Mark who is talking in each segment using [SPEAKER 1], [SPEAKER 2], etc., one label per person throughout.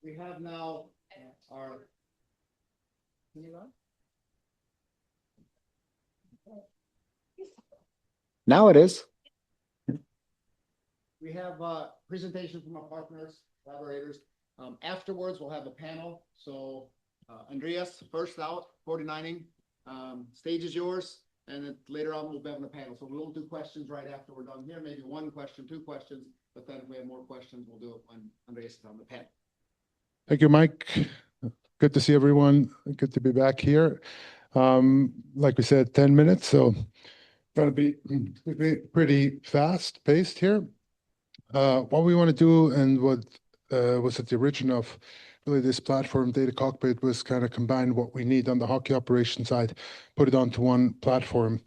[SPEAKER 1] We have now our.
[SPEAKER 2] Now it is.
[SPEAKER 1] We have a presentation from our partners, collaborators. Afterwards, we'll have a panel. So Andreas, first out, 49ing. Stage is yours. And then later on, we'll be having a panel. So we won't do questions right after we're done here. Maybe one question, two questions. But then if we have more questions, we'll do it when Andreas is on the panel.
[SPEAKER 3] Thank you, Mike. Good to see everyone. Good to be back here. Like we said, 10 minutes. So going to be pretty fast paced here. What we want to do and what was at the origin of really this platform, Data Cockpit, was kind of combine what we need on the hockey operation side, put it onto one platform.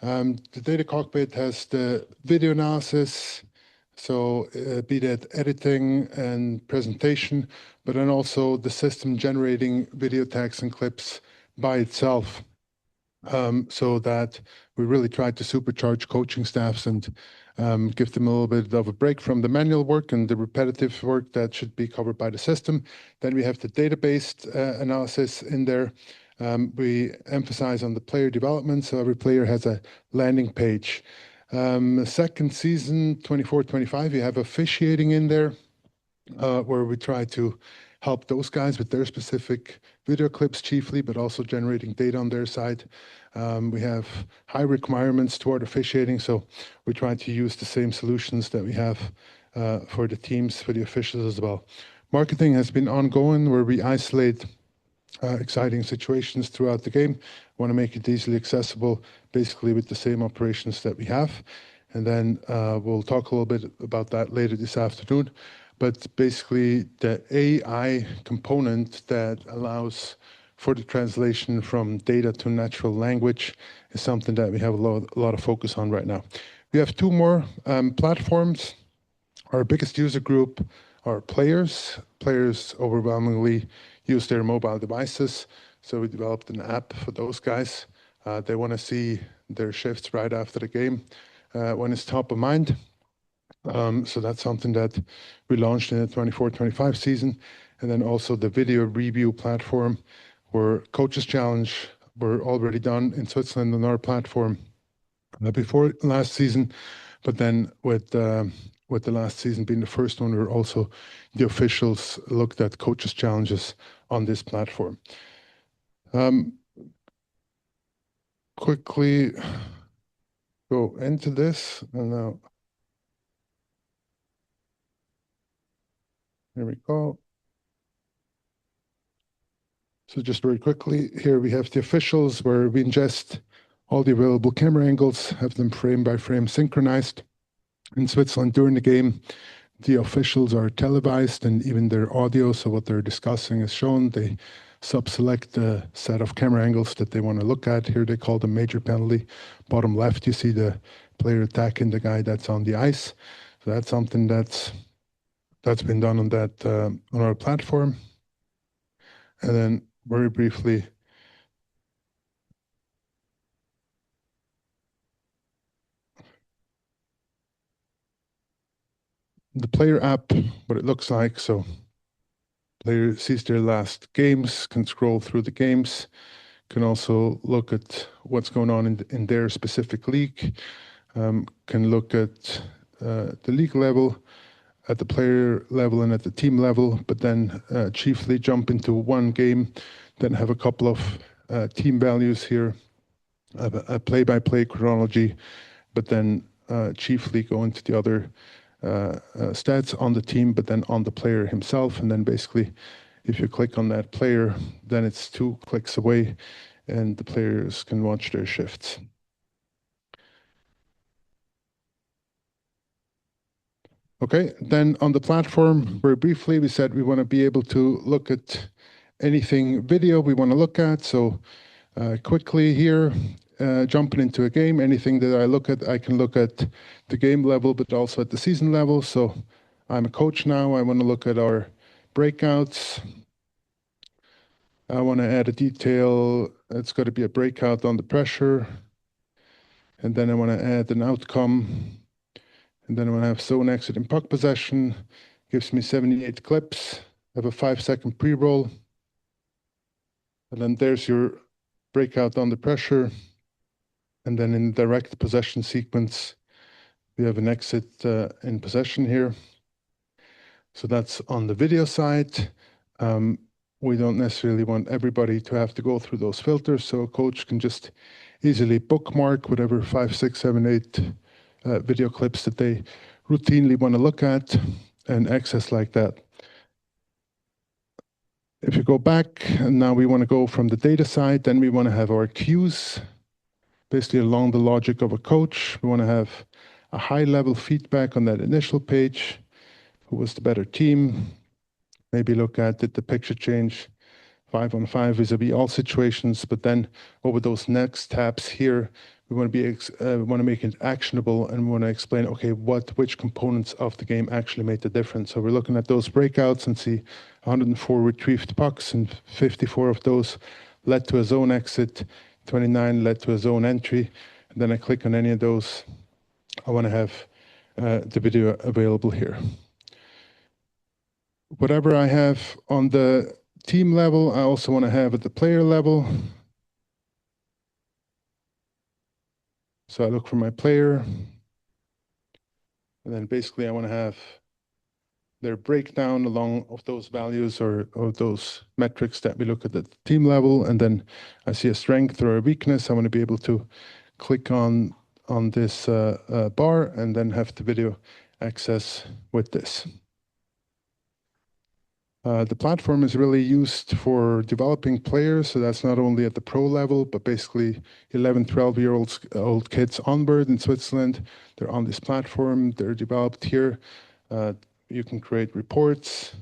[SPEAKER 3] The Data Cockpit has the video analysis, so be that editing and presentation, but then also the system generating video tags and clips by itself. So that we really try to supercharge coaching staffs and give them a little bit of a break from the manual work and the repetitive work that should be covered by the system. Then we have the database analysis in there. We emphasize on the player development, so every player has a landing page. Second season, 24-25, you have officiating in there, where we try to help those guys with their specific video clips chiefly, but also generating data on their side. We have high requirements toward officiating, so we try to use the same solutions that we have for the teams, for the officials as well. Marketing has been ongoing, where we isolate exciting situations throughout the game. Want to make it easily accessible, basically with the same operations that we have. And then we'll talk a little bit about that later this afternoon. But basically, the AI component that allows for the translation from data to natural language is something that we have a lot of focus on right now. We have two more platforms. Our biggest user group are players. Players overwhelmingly use their mobile devices. So we developed an app for those guys. They want to see their shifts right after the game when it's top of mind. So that's something that we launched in the 24-25 season. And then also the video review platform, where Coaches Challenge were already done in Switzerland on our platform before last season. But then with the last season being the first one, where also the officials looked at Coaches Challenges on this platform. Quickly go into this, and now here we go. So just very quickly, here we have the officials, where we ingest all the available camera angles, have them frame by frame synchronized. In Switzerland during the game, the officials are televised, and even their audio, so what they're discussing is shown. They sub-select the set of camera angles that they want to look at. Here they call them major penalty. Bottom left, you see the player attacking the guy that's on the ice. So that's something that's been done on that on our platform. And then very briefly, the player app, what it looks like. So player sees their last games, can scroll through the games, can also look at what's going on in their specific league, can look at the league level, at the player level and at the team level, but then chiefly jump into one game, then have a couple of team values here, a play-by-play chronology, but then chiefly go into the other stats on the team, but then on the player himself. And then basically, if you click on that player, then it's 2 clicks away and the players can watch their shifts. Okay, then on the platform, very briefly, we said we want to be able to look at anything video we want to look at. So quickly here, jumping into a game, anything that I look at, I can look at the game level, but also at the season level. So I'm a coach now. I want to look at our breakouts. I want to add a detail. It's got to be a breakout on the pressure. And then I want to add an outcome. And then I want to have zone exit and puck possession. Gives me 78 clips. have a 5-second pre-roll. And then there's your breakout under pressure. And then in direct possession sequence, we have an exit in possession here. So that's on the video side. We don't necessarily want everybody to have to go through those filters, so a coach can just easily bookmark whatever 5, 6, 7, 8 video clips that they routinely want to look at and access like that. If you go back, and now we want to go from the data side, then we want to have our cues, basically along the logic of a coach. We want to have a high-level feedback on that initial page. Who was the better team? Maybe look at did the picture change 5-on-5 vis-a-vis all situations, but then over those next tabs here, we want to make it actionable, and we want to explain, okay, which components of the game actually made the difference. So we're looking at those breakouts and see 104 retrieved pucks, and 54 of those led to a zone exit, 29 led to a zone entry. And then I click on any of those. I want to have the video available here. Whatever I have on the team level, I also want to have at the player level. So I look for my player, and then basically I want to have their breakdown along of those values or those metrics that we look at the team level. And then I see a strength or a weakness. I want to be able to click on this bar and then have the video access with this. The platform is really used for developing players, so that's not only at the pro level, but basically 11, 12-year-old kids onboard in Switzerland. They're on this platform. They're developed here. You can create reports.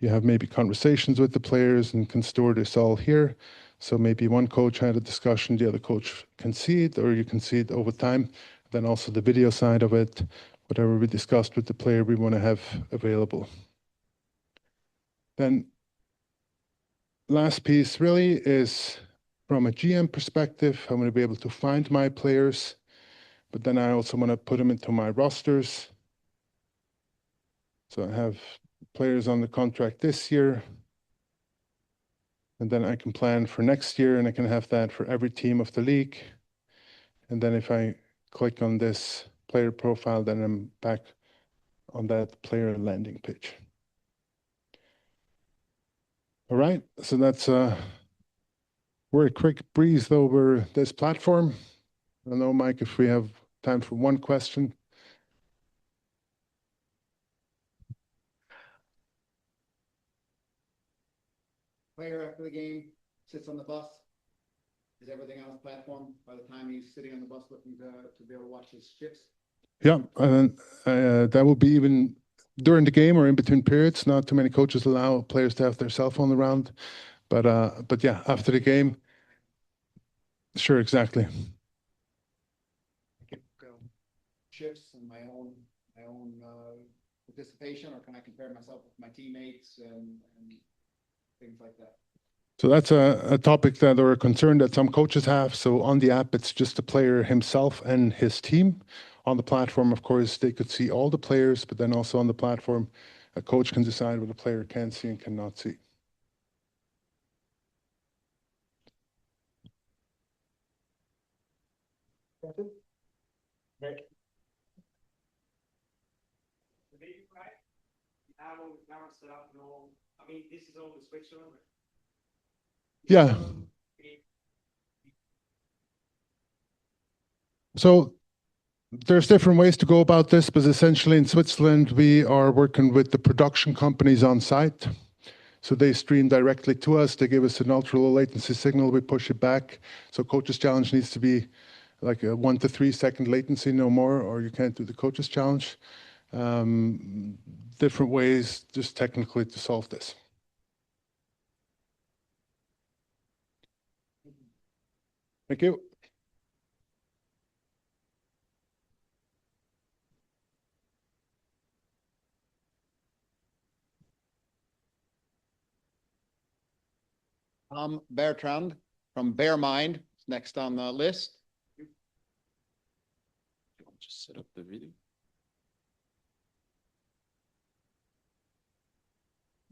[SPEAKER 3] You have maybe conversations with the players and can store this all here. So maybe one coach had a discussion, the other coach can see it, or you can see it over time. Then also the video side of it, whatever we discussed with the player, we want to have available. Then last piece really is from a GM perspective. I want to be able to find my players, but then I also want to put them into my rosters. So I have players on the contract this year, and then I can plan for next year, and I can have that for every team of the league. And then if I click on this player profile, then I'm back on that player landing page. All right, so that's a very quick breeze over this platform. I don't know, Mike, if we have time for one question.
[SPEAKER 1] Player after the game sits on the bus. Is everything on the platform by the time he's sitting on the bus looking to be able to watch his shifts?
[SPEAKER 3] Yeah, and that will be even during the game or in between periods. Not too many coaches allow players to have their cell phone around, but yeah, after the game, sure, exactly.
[SPEAKER 1] Shifts and my own participation, or can I compare myself with my teammates and things like that?
[SPEAKER 3] So that's a topic that or a concern that some coaches have. So on the app, it's just the player himself and his team. On the platform, of course, they could see all the players, but then also on the platform, a coach can decide what a player can see and cannot see.
[SPEAKER 2] Now it's set up and all. I mean, this is all the Switzerland.
[SPEAKER 3] Yeah. So there's different ways to go about this, but essentially in Switzerland, we are working with the production companies on site. So they stream directly to us. They give us an ultra low latency signal. We push it back. So Coach's Challenge needs to be like a 1 to 3 second latency, no more, or you can't do the Coach's Challenge. Different ways just technically to solve this. Thank you.
[SPEAKER 1] Bertrand from Bear Mind, next on the list.
[SPEAKER 4] Just set up the video.